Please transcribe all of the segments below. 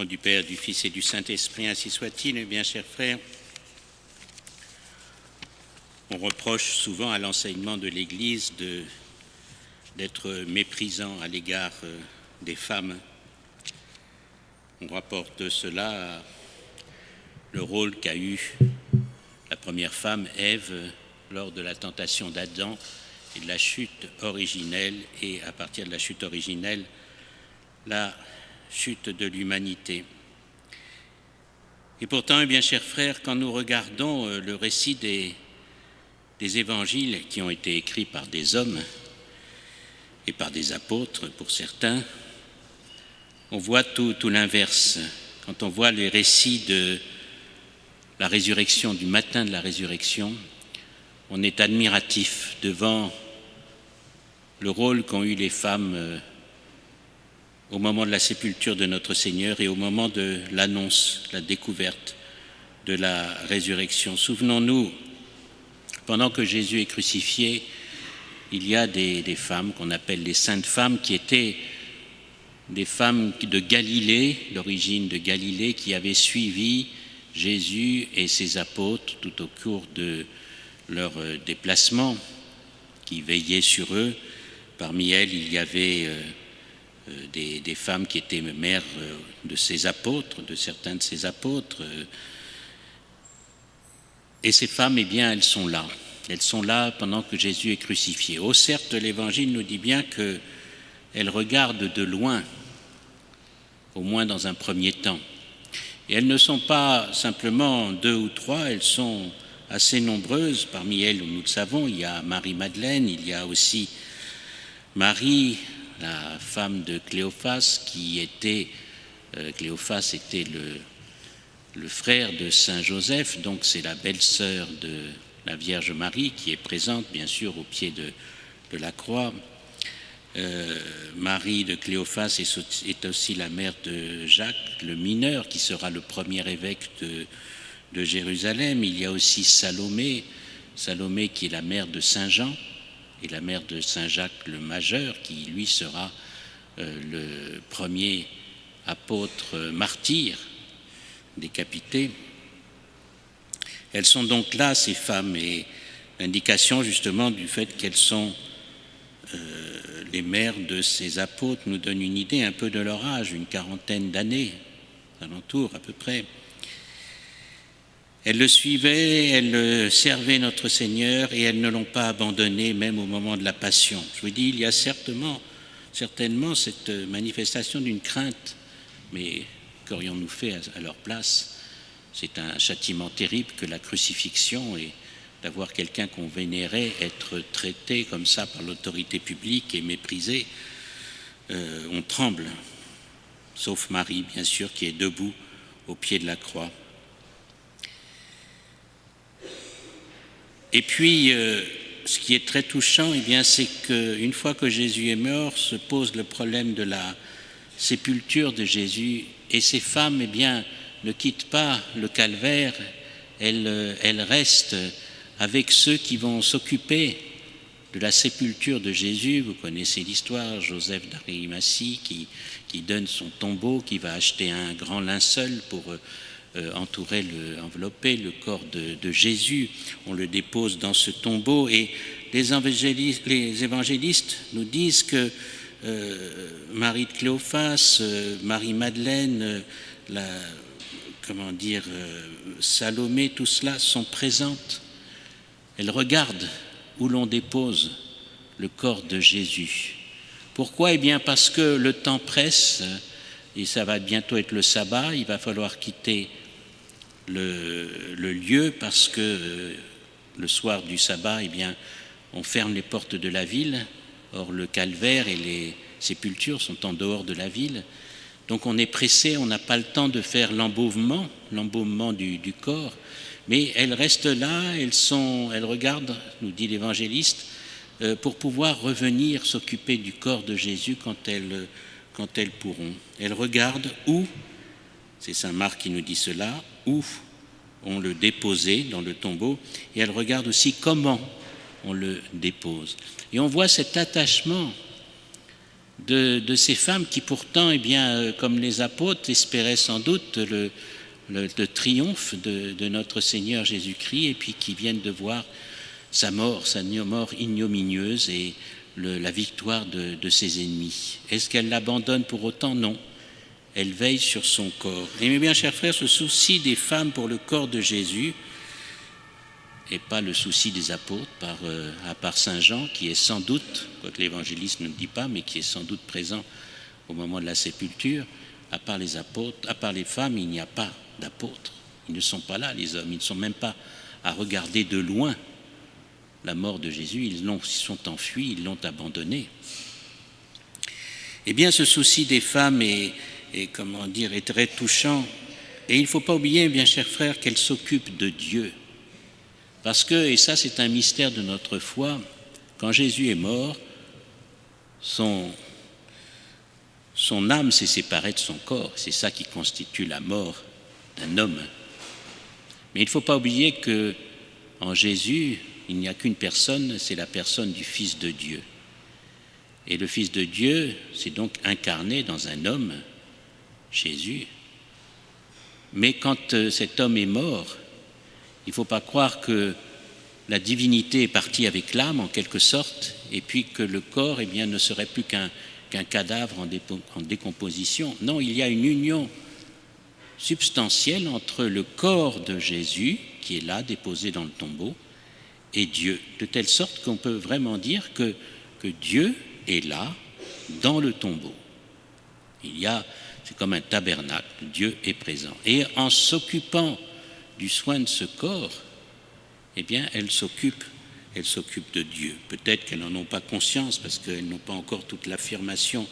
Du Père, du Fils et du Saint-Esprit, ainsi soit-il. Eh bien, chers frères, on reproche souvent à l'enseignement de l'Église d'être méprisant à l'égard des femmes. On rapporte cela à le rôle qu'a eu la première femme, Ève, lors de la tentation d'Adam et de la chute originelle, et à partir de la chute originelle, la chute de l'humanité. Et pourtant, eh bien, chers frères, quand nous regardons le récit des évangiles qui ont été écrits par des hommes et par des apôtres pour certains, on voit tout l'inverse. Quand on voit les récits de la résurrection, du matin de la résurrection, on est admiratif devant le rôle qu'ont eu les femmes au moment de la sépulture de notre Seigneur et au moment de l'annonce, la découverte de la résurrection. Souvenons-nous, pendant que Jésus est crucifié, il y a des femmes qu'on appelle les saintes femmes, qui étaient des femmes de Galilée, d'origine de Galilée, qui avaient suivi Jésus et ses apôtres tout au cours de leur déplacement, qui veillaient sur eux. Parmi elles, il y avait des femmes qui étaient mères de ses apôtres, de certains de ses apôtres. Et ces femmes, eh bien, elles sont là. Elles sont là pendant que Jésus est crucifié. Oh, certes, l'Évangile nous dit bien qu'elles regardent de loin, au moins dans un premier temps. Et elles ne sont pas simplement 2 ou 3, elles sont assez nombreuses. Parmi elles, nous le savons, il y a Marie-Madeleine, il y a aussi Marie, la femme de Cléophas, Cléophas était le frère de Saint Joseph, donc c'est la belle-sœur de la Vierge Marie qui est présente, bien sûr, au pied de la croix. Marie de Cléophas est aussi la mère de Jacques le mineur, qui sera le premier évêque de Jérusalem. Il y a aussi Salomé qui est la mère de Saint Jean, et la mère de Saint Jacques le Majeur, qui lui sera le premier apôtre martyr décapité. Elles sont donc là, ces femmes, et l'indication justement du fait qu'elles sont les mères de ces apôtres nous donne une idée un peu de leur âge, une quarantaine d'années, alentour à peu près. Elles le suivaient, elles servaient notre Seigneur et elles ne l'ont pas abandonné même au moment de la Passion. Je vous dis, il y a certainement cette manifestation d'une crainte, mais qu'aurions-nous fait à leur place? C'est un châtiment terrible que la crucifixion, et d'avoir quelqu'un qu'on vénérait être traité comme ça par l'autorité publique et méprisé. On tremble, sauf Marie, bien sûr, qui est debout au pied de la croix. Et puis, ce qui est très touchant, eh bien, c'est qu'une fois que Jésus est mort, se pose le problème de la sépulture de Jésus. Et ces femmes, eh bien, ne quittent pas le calvaire, elles restent avec ceux qui vont s'occuper de la sépulture de Jésus. Vous connaissez l'histoire, Joseph d'Arimathie qui donne son tombeau, qui va acheter un grand linceul pour envelopper le corps de Jésus. On le dépose dans ce tombeau, et les évangélistes nous disent que Marie de Cléophas, Marie-Madeleine, Salomé, tout cela sont présentes. Elles regardent où l'on dépose le corps de Jésus. Pourquoi ? Eh bien parce que le temps presse, et ça va bientôt être le sabbat, il va falloir quitter le lieu, parce que le soir du sabbat, eh bien, on ferme les portes de la ville. Or, le calvaire et les sépultures sont en dehors de la ville. Donc on est pressé, on n'a pas le temps de faire l'embaumement du corps. Mais elles restent là, elles regardent, nous dit l'évangéliste, pour pouvoir revenir s'occuper du corps de Jésus quand elles pourront. Elles regardent où, c'est saint Marc qui nous dit cela, où on le déposait dans le tombeau, et elles regardent aussi comment on le dépose. Et on voit cet attachement de ces femmes qui pourtant, comme les apôtres, espéraient sans doute le triomphe de notre Seigneur Jésus-Christ, et puis qui viennent de voir sa mort ignominieuse et la victoire de ses ennemis. Est-ce qu'elle l'abandonne pour autant? Non. Elle veille sur son corps. Et bien, chers frères, ce souci des femmes pour le corps de Jésus et pas le souci des apôtres, à part Saint Jean, qui est sans doute, quoique l'évangéliste ne le dit pas, mais qui est sans doute présent au moment de la sépulture. À part les apôtres, à part les femmes, il n'y a pas d'apôtres. Ils ne sont pas là, les hommes. Ils ne sont même pas à regarder de loin la mort de Jésus. Ils sont enfuis, ils l'ont abandonné. Eh bien, ce souci des femmes est très touchant. Et il ne faut pas oublier, bien chers frères, qu'elles s'occupent de Dieu. Parce que, et ça c'est un mystère de notre foi, quand Jésus est mort, son âme s'est séparée de son corps. C'est ça qui constitue la mort d'un homme. Mais il ne faut pas oublier qu'en Jésus, il n'y a qu'une personne, c'est la personne du Fils de Dieu. Et le Fils de Dieu s'est donc incarné dans un homme, Jésus. Mais quand cet homme est mort, il ne faut pas croire que la divinité est partie avec l'âme, en quelque sorte, et puis que le corps ne serait plus qu'un cadavre en décomposition. Non, il y a une union substantielle entre le corps de Jésus, qui est là, déposé dans le tombeau, et Dieu, de telle sorte qu'on peut vraiment dire que Dieu est là, dans le tombeau. C'est comme un tabernacle, Dieu est présent. Et en s'occupant du soin de ce corps, elles s'occupent de Dieu. Peut-être qu'elles n'en ont pas conscience parce qu'elles n'ont pas encore toute l'affirmation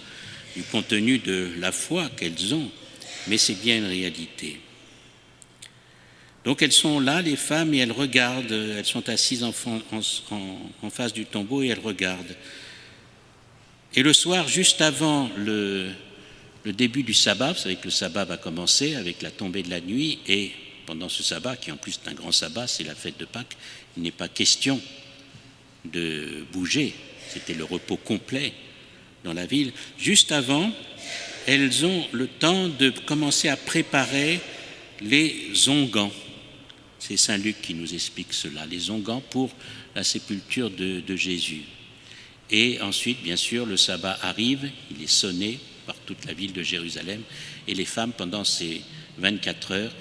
du contenu de la foi qu'elles ont, mais c'est bien une réalité. Donc elles sont là, les femmes, et elles regardent, elles sont assises en face du tombeau et elles regardent. Et le soir, juste avant le début du sabbat, vous savez que le sabbat va commencer avec la tombée de la nuit, et pendant ce sabbat, qui en plus est un grand sabbat, c'est la fête de Pâques, il n'est pas question de bouger, c'était le repos complet dans la ville. Juste avant, elles ont le temps de commencer à préparer les onguents. C'est Saint Luc qui nous explique cela, les onguents pour la sépulture de Jésus. Et ensuite, bien sûr, le sabbat arrive, il est sonné par toute la ville de Jérusalem, et les femmes, pendant ces 24 heures,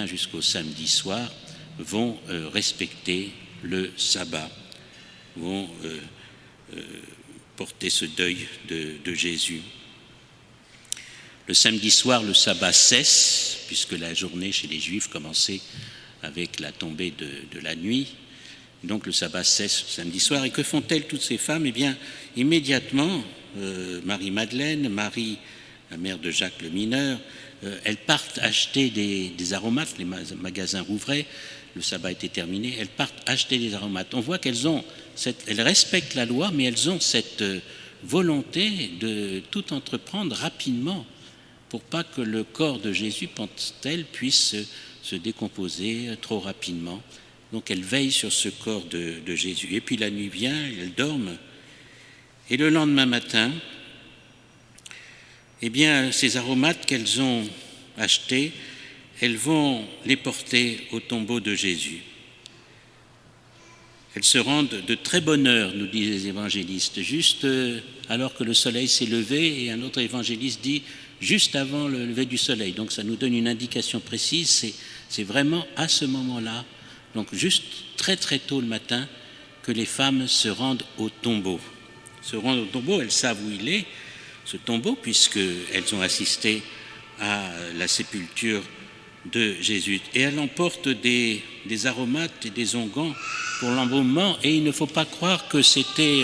jusqu'au samedi soir, vont respecter le sabbat, vont porter ce deuil de Jésus. Le samedi soir, le sabbat cesse, puisque la journée chez les Juifs commençait avec la tombée de la nuit. Donc le sabbat cesse le samedi soir. Et que font-elles toutes ces femmes? Immédiatement, Marie-Madeleine, Marie, la mère de Jacques le mineur, elles partent acheter des aromates, les magasins rouvraient, le sabbat était terminé, elles partent acheter des aromates. On voit elles respectent la loi, mais elles ont cette volonté de tout entreprendre rapidement pour pas que le corps de Jésus, pense-t-elle, puisse se décomposer trop rapidement. Donc elles veillent sur ce corps de Jésus. Et puis la nuit vient, elles dorment. Et le lendemain matin, ces aromates qu'elles ont achetés, elles vont les porter au tombeau de Jésus. Elles se rendent de très bonne heure, nous disent les évangélistes, juste alors que le soleil s'est levé, et un autre évangéliste dit juste avant le lever du soleil. Donc ça nous donne une indication précise, c'est vraiment à ce moment-là, donc juste très très tôt le matin, que les femmes se rendent au tombeau. Elles savent où il est, ce tombeau, puisqu'elles ont assisté à la sépulture de Jésus. Et elles emportent des aromates et des onguents pour l'embaumement, et il ne faut pas croire que c'était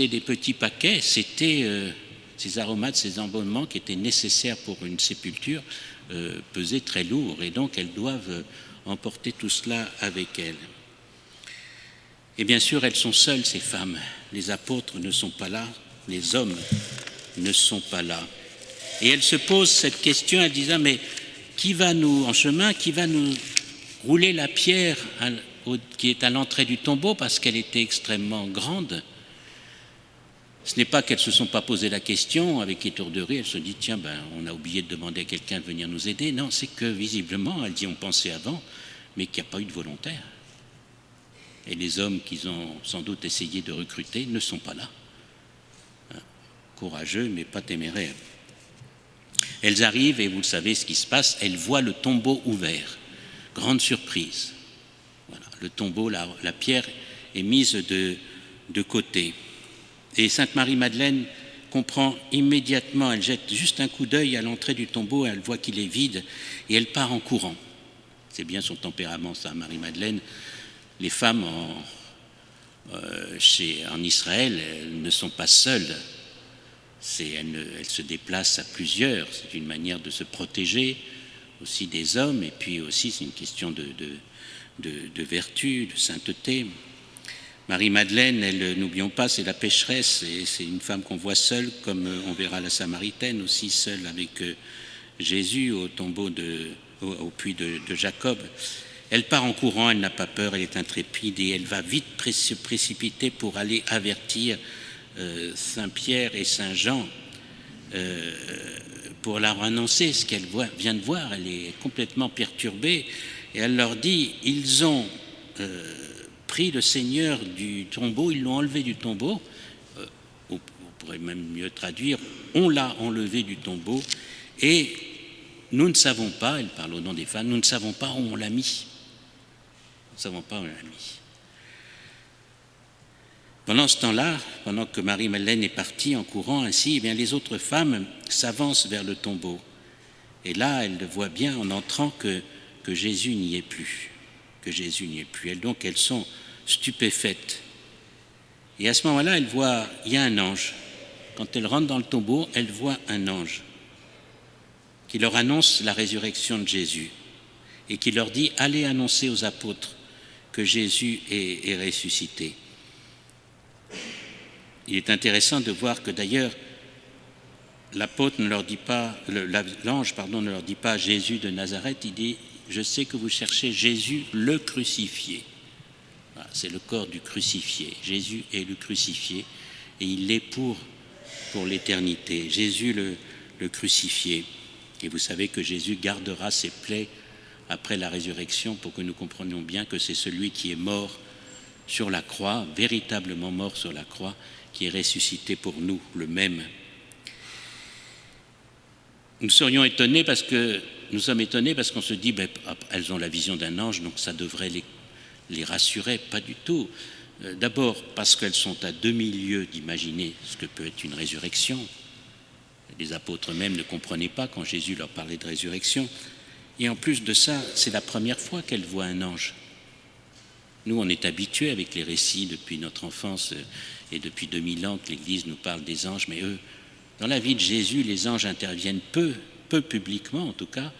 des petits paquets, c'était ces aromates, ces embaumements qui étaient nécessaires pour une sépulture, pesaient très lourd, et donc elles doivent emporter tout cela avec elles. Et bien sûr, elles sont seules, ces femmes. Les apôtres ne sont pas là, les hommes ne sont pas là. Et elles se posent cette question, elles disent, mais qui va nous rouler la pierre qui est à l'entrée du tombeau, parce qu'elle était extrêmement grande. Ce n'est pas qu'elles ne se sont pas posé la question avec étourderie, elles se disent tiens, on a oublié de demander à quelqu'un de venir nous aider. Non, c'est que visiblement, elles y ont pensé avant, mais qu'il n'y a pas eu de volontaire. Et les hommes qu'ils ont sans doute essayé de recruter ne sont pas là. Courageux, mais pas téméraires. Elles arrivent et vous le savez ce qui se passe, elles voient le tombeau ouvert. Grande surprise. Voilà, le tombeau, la pierre est mise de côté. Et Sainte Marie-Madeleine comprend immédiatement, elle jette juste un coup d'œil à l'entrée du tombeau, elle voit qu'il est vide et elle part en courant. C'est bien son tempérament, ça, Marie-Madeleine. Les femmes en Israël, elles ne sont pas seules. Elles se déplacent à plusieurs, c'est une manière de se protéger aussi des hommes, et puis aussi c'est une question de vertu, de sainteté. Marie-Madeleine, n'oublions pas, c'est la pécheresse, et c'est une femme qu'on voit seule, comme on verra la Samaritaine aussi seule avec Jésus au tombeau au puits de Jacob. Elle part en courant, elle n'a pas peur, elle est intrépide et elle va vite se précipiter pour aller avertir Saint Pierre et Saint Jean pour leur annoncer ce qu'elle vient de voir. Elle est complètement perturbée et elle leur dit ils ont pris le Seigneur du tombeau, ils l'ont enlevé du tombeau, on pourrait même mieux traduire, on l'a enlevé du tombeau et nous ne savons pas, elle parle au nom des femmes, nous ne savons pas où on l'a mis. Nous ne savons pas où on l'a mis. Pendant ce temps-là, pendant que Marie-Madeleine est partie en courant ainsi, eh bien, les autres femmes s'avancent vers le tombeau. Et là, elles le voient bien en entrant que Jésus n'y est plus. Que Jésus n'y est plus. Donc, elles sont stupéfaites. Et à ce moment-là, elles voient, il y a un ange. Quand elles rentrent dans le tombeau, elles voient un ange qui leur annonce la résurrection de Jésus et qui leur dit « Allez annoncer aux apôtres que Jésus est ressuscité ». Il est intéressant de voir que d'ailleurs l'apôtre ne leur dit pas, l'ange ne leur dit pas Jésus de Nazareth, il dit je sais que vous cherchez Jésus le crucifié. Voilà, c'est le corps du crucifié. Jésus est le crucifié et il l'est pour l'éternité. Jésus le crucifié. Et vous savez que Jésus gardera ses plaies après la résurrection pour que nous comprenions bien que c'est celui qui est mort sur la croix, véritablement mort sur la croix, qui est ressuscité pour nous, le même. Nous sommes étonnés parce qu'on se dit, elles ont la vision d'un ange, donc ça devrait les rassurer. Pas du tout. D'abord parce qu'elles sont à demi-lieue d'imaginer ce que peut être une résurrection. Les apôtres même ne comprenaient pas quand Jésus leur parlait de résurrection. Et en plus de ça, c'est la première fois qu'elles voient un ange. Nous, on est habitués avec les récits depuis notre enfance et depuis 2000 ans que l'Église nous parle des anges, mais eux, dans la vie de Jésus, les anges interviennent peu publiquement en tout cas,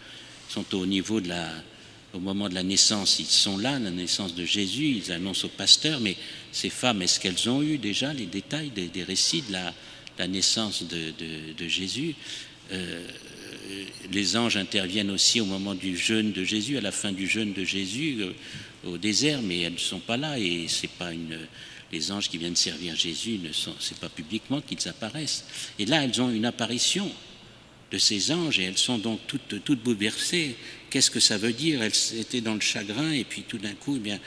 sont au niveau au moment de la naissance, ils sont là, la naissance de Jésus, ils annoncent au pasteur, mais ces femmes, est-ce qu'elles ont eu déjà les détails des récits de la naissance de Jésus? Les anges interviennent aussi au moment du jeûne de Jésus, à la fin du jeûne de Jésus au désert, mais elles ne sont pas là et c'est pas les anges qui viennent servir Jésus, c'est pas publiquement qu'ils apparaissent. Et là, elles ont une apparition de ces anges et elles sont donc toutes bouleversées. Qu'est-ce que ça veut dire? Elles étaient dans le chagrin et puis tout d'un coup, eh bien,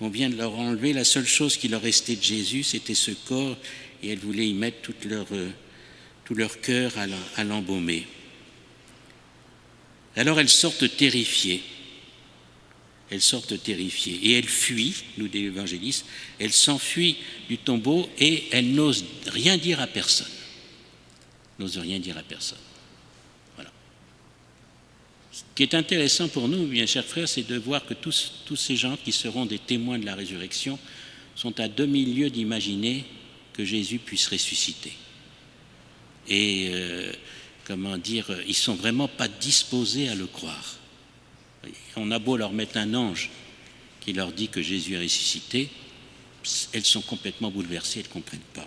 on vient de leur enlever la seule chose qui leur restait de Jésus, c'était ce corps, et elles voulaient y mettre tout leur cœur à l'embaumer. Alors elles sortent terrifiées. Elles sortent terrifiées et elles fuient, nous dit l'évangéliste, elles s'enfuient du tombeau et elles n'osent rien dire à personne. N'osent rien dire à personne. Voilà. Ce qui est intéressant pour nous, bien chers frères, c'est de voir que tous ces gens qui seront des témoins de la résurrection sont à demi-lieue d'imaginer que Jésus puisse ressusciter. Et ils sont vraiment pas disposés à le croire. On a beau leur mettre un ange qui leur dit que Jésus est ressuscité, elles sont complètement bouleversées, elles ne comprennent pas.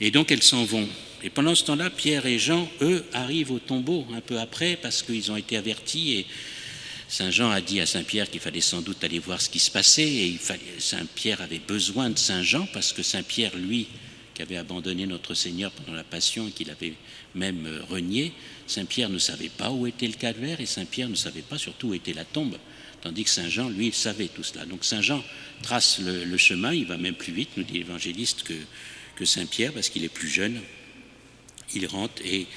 Et donc elles s'en vont. Et pendant ce temps-là, Pierre et Jean, eux, arrivent au tombeau un peu après parce qu'ils ont été avertis et Saint Jean a dit à Saint Pierre qu'il fallait sans doute aller voir ce qui se passait, et Saint Pierre avait besoin de Saint Jean, parce que Saint Pierre, lui, qui avait abandonné notre Seigneur pendant la Passion et qu'il avait même renié, Saint Pierre ne savait pas où était le calvaire, et Saint Pierre ne savait pas surtout où était la tombe, tandis que Saint Jean, lui, il savait tout cela. Donc Saint Jean trace le chemin, il va même plus vite, nous dit l'évangéliste, que Saint Pierre, parce qu'il est plus jeune. Il rentre et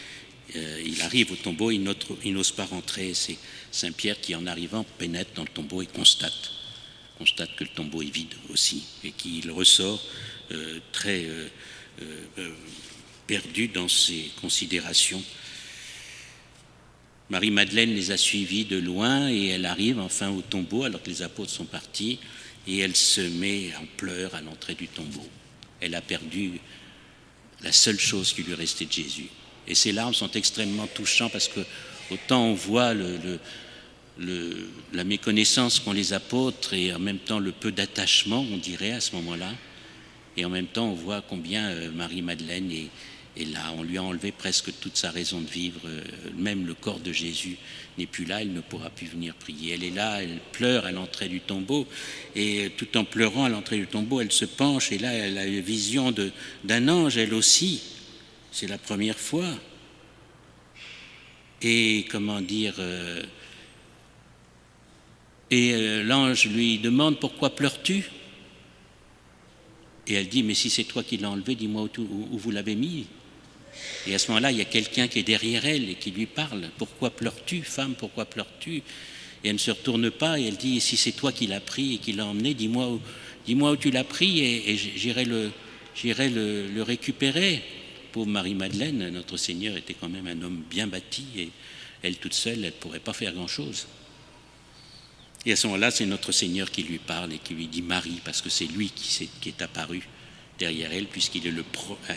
il arrive au tombeau, il n'ose pas rentrer. C'est Saint Pierre qui, en arrivant, pénètre dans le tombeau et constate que le tombeau est vide aussi, et qu'il ressort très perdu dans ses considérations. Marie-Madeleine les a suivis de loin et elle arrive enfin au tombeau alors que les apôtres sont partis, et elle se met en pleurs à l'entrée du tombeau. Elle a perdu la seule chose qui lui restait de Jésus. Et ces larmes sont extrêmement touchantes, parce que autant on voit la méconnaissance qu'ont les apôtres, et en même temps le peu d'attachement, on dirait, à ce moment-là, et en même temps on voit combien Marie-Madeleine est là. On lui a enlevé presque toute sa raison de vivre, même le corps de Jésus n'est plus là, elle ne pourra plus venir prier. Elle est là, elle pleure à l'entrée du tombeau, et tout en pleurant à l'entrée du tombeau, elle se penche, et là elle a une vision d'un ange, elle aussi. C'est la première fois. Et comment dire, l'ange lui demande « Pourquoi pleures-tu » Et elle dit « Mais si c'est toi qui l'as enlevé, dis-moi où vous l'avez mis ?» Et à ce moment-là, il y a quelqu'un qui est derrière elle et qui lui parle « Pourquoi pleures-tu, femme, pourquoi pleures-tu » Et elle ne se retourne pas et elle dit « Si c'est toi qui l'as pris et qui l'as emmené, dis-moi où tu l'as pris et j'irai le récupérer. » Pauvre Marie-Madeleine, notre Seigneur était quand même un homme bien bâti, et elle toute seule, elle ne pourrait pas faire grand-chose. Et à ce moment-là, c'est notre Seigneur qui lui parle et qui lui dit Marie, parce que c'est lui qui est apparu derrière elle, puisqu'elle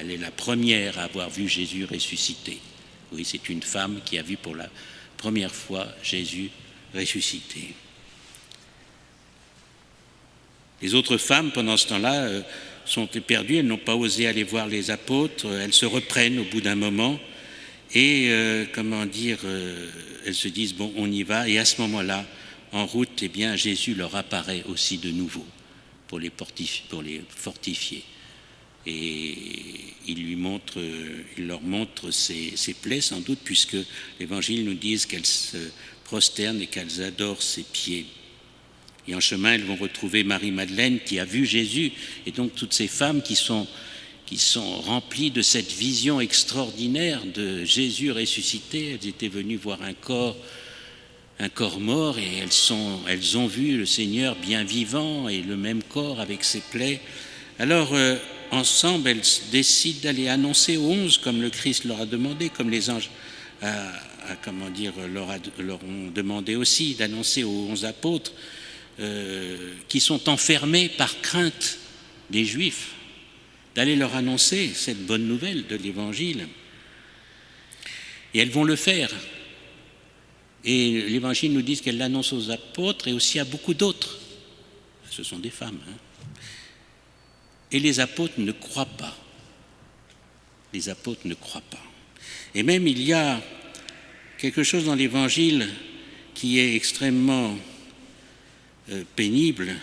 est la première à avoir vu Jésus ressuscité. Oui, c'est une femme qui a vu pour la première fois Jésus ressuscité. Les autres femmes, pendant ce temps-là, sont perdues, elles n'ont pas osé aller voir les apôtres, elles se reprennent au bout d'un moment et elles se disent bon, on y va, et à ce moment-là, en route, eh bien, Jésus leur apparaît aussi de nouveau pour les fortifier. Et il leur montre ses plaies, sans doute, puisque l'Évangile nous dit qu'elles se prosternent et qu'elles adorent ses pieds. Et en chemin, elles vont retrouver Marie-Madeleine qui a vu Jésus, et donc toutes ces femmes qui sont remplies de cette vision extraordinaire de Jésus ressuscité. Elles étaient venues voir un corps mort, et elles ont vu le Seigneur bien vivant et le même corps avec ses plaies. Alors, ensemble, elles décident d'aller annoncer aux 11, comme le Christ leur a demandé, comme les anges leur ont demandé aussi, d'annoncer aux 11 apôtres, qui sont enfermés par crainte des Juifs, d'aller leur annoncer cette bonne nouvelle de l'Évangile. Et elles vont le faire. Et l'Évangile nous dit qu'elles l'annoncent aux apôtres et aussi à beaucoup d'autres. Ce sont des femmes. Et les apôtres ne croient pas. Les apôtres ne croient pas. Et même il y a quelque chose dans l'Évangile qui est extrêmement pénible,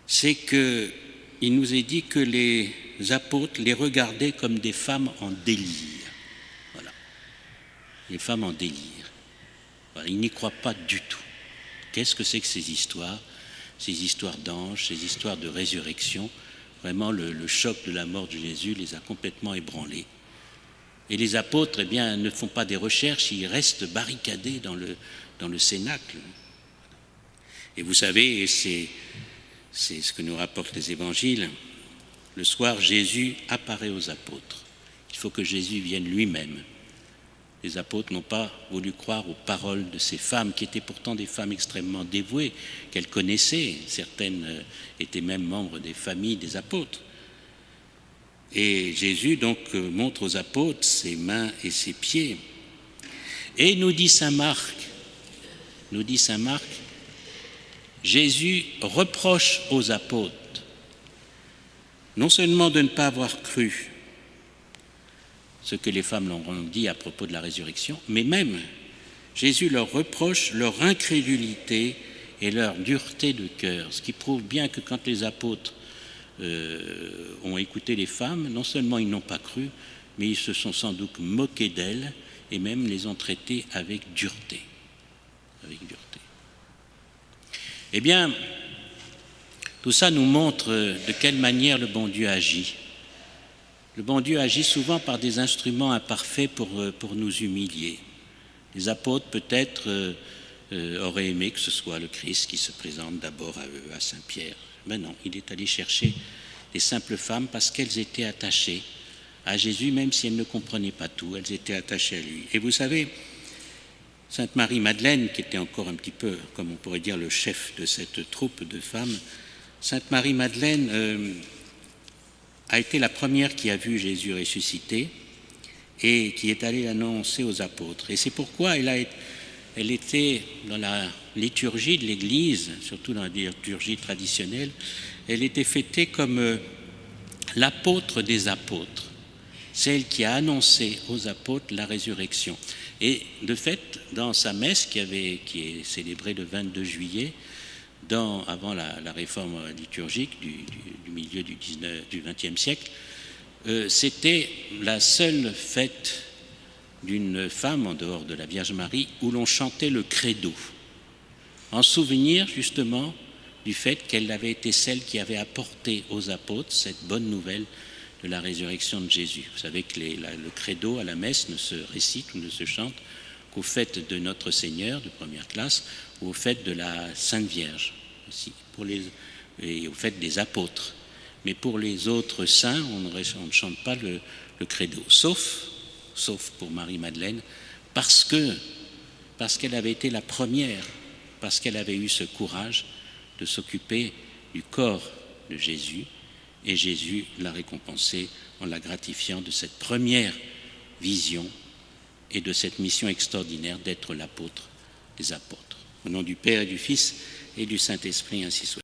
c'est qu'il nous est dit que les apôtres les regardaient comme des femmes en délire. Voilà. Les femmes en délire. Voilà. Ils n'y croient pas du tout. Qu'est-ce que c'est que ces histoires d'anges, ces histoires de résurrection? Vraiment, le choc de la mort de Jésus les a complètement ébranlés. Et les apôtres, eh bien, ne font pas des recherches, ils restent barricadés dans le cénacle. Et vous savez, c'est ce que nous rapportent les évangiles, le soir, Jésus apparaît aux apôtres. Il faut que Jésus vienne lui-même. Les apôtres n'ont pas voulu croire aux paroles de ces femmes, qui étaient pourtant des femmes extrêmement dévouées, qu'elles connaissaient. Certaines étaient même membres des familles des apôtres. Et Jésus donc montre aux apôtres ses mains et ses pieds. Et nous dit saint Marc, Jésus reproche aux apôtres non seulement de ne pas avoir cru ce que les femmes leur ont dit à propos de la résurrection, mais même Jésus leur reproche leur incrédulité et leur dureté de cœur, ce qui prouve bien que quand les apôtres ont écouté les femmes, non seulement ils n'ont pas cru, mais ils se sont sans doute moqués d'elles et même les ont traitées avec dureté. Eh bien, tout ça nous montre de quelle manière le bon Dieu agit. Le bon Dieu agit souvent par des instruments imparfaits pour nous humilier. Les apôtres, peut-être, auraient aimé que ce soit le Christ qui se présente d'abord à eux, à Saint-Pierre. Mais non, il est allé chercher les simples femmes parce qu'elles étaient attachées à Jésus, même si elles ne comprenaient pas tout, elles étaient attachées à lui. Et vous savez, Sainte Marie-Madeleine, qui était encore un petit peu, comme on pourrait dire, le chef de cette troupe de femmes, Sainte Marie-Madeleine a été la première qui a vu Jésus ressuscité et qui est allée l'annoncer aux apôtres. Et c'est pourquoi elle était dans la liturgie de l'Église, surtout dans la liturgie traditionnelle, elle était fêtée comme l'apôtre des apôtres, celle qui a annoncé aux apôtres la résurrection. Et de fait, dans sa messe qui est célébrée le 22 juillet, avant la réforme liturgique du milieu du XXe siècle, c'était la seule fête d'une femme en dehors de la Vierge Marie où l'on chantait le credo, en souvenir justement du fait qu'elle avait été celle qui avait apporté aux apôtres cette bonne nouvelle de la résurrection de Jésus. Vous savez que le credo à la messe ne se récite ou ne se chante qu'aux fêtes de Notre Seigneur de première classe ou aux fêtes de la Sainte Vierge aussi, et aux fêtes des apôtres. Mais pour les autres saints, on ne chante pas le credo, sauf pour Marie-Madeleine, parce qu'elle avait été la première, parce qu'elle avait eu ce courage de s'occuper du corps de Jésus, et Jésus l'a récompensée en la gratifiant de cette première vision et de cette mission extraordinaire d'être l'apôtre des apôtres. Au nom du Père et du Fils et du Saint-Esprit, ainsi soit.